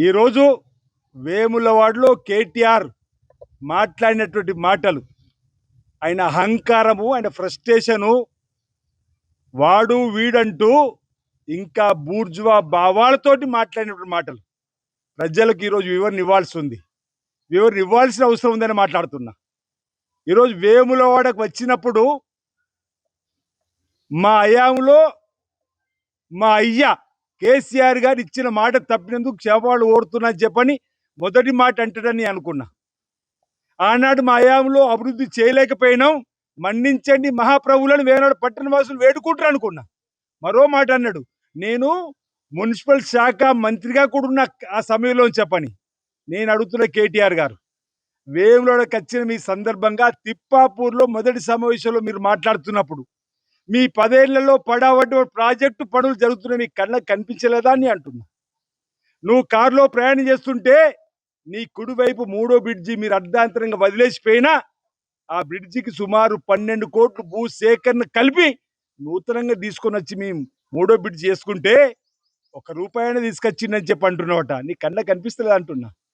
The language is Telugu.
ఈరోజు వేములవాడలో కేటీఆర్ మాట్లాడినటువంటి మాటలు, ఆయన అహంకారము, ఆయన ఫ్రస్ట్రేషను, వాడు వీడంటూ ఇంకా బూర్జువా భావాలతోటి మాట్లాడినటువంటి మాటలు ప్రజలకు ఈరోజు వివరణ ఇవ్వాల్సి ఉంది. వివరణ ఇవ్వాల్సిన అవసరం ఉందని మాట్లాడుతున్నా. ఈరోజు వేములవాడకు వచ్చినప్పుడు మా అయాంలో మా అయ్య కేసీఆర్ గారు ఇచ్చిన మాట తప్పినందుకు క్షమాపణలు కోరుతున్నా చెప్పని మొదటి మాట అంటాడని అనుకున్నా. ఆనాడు మా అయాంలో అభివృద్ధి చేయలేకపోయినాం, మన్నించండి మహాప్రభులను వేనాడు పట్టణ వాసులు వేడుకుంటారు అనుకున్నా. మరో మాట అన్నాడు, నేను మున్సిపల్ శాఖ మంత్రిగా కూడా ఉన్న ఆ సమయంలో చెప్పని. నేను అడుగుతున్న కేటీఆర్ గారు, వేములవాడకు వచ్చిన మీ సందర్భంగా తిప్పాపూర్లో మొదటి సమావేశంలో మీరు మాట్లాడుతున్నప్పుడు మీ 10 ఏళ్లలో పడవటి ప్రాజెక్టు పనులు జరుగుతున్నాయి, మీ కళ్ళకు కనిపించలేదా అని అంటున్నా. నువ్వు కారులో ప్రయాణం చేస్తుంటే నీ కుడివైపు 3వ బ్రిడ్జి మీరు అర్ధాంతరంగా వదిలేసిపోయినా ఆ బ్రిడ్జికి సుమారు 12 కోట్లు భూ సేకరణ కలిపి నూతనంగా తీసుకొని వచ్చి మేము 3వ బ్రిడ్జి చేసుకుంటే 1 రూపాయనే తీసుకొచ్చిందని చెప్పి అంటున్నావట. నీ కళ్ళకు కనిపిస్తలేదు అంటున్నా.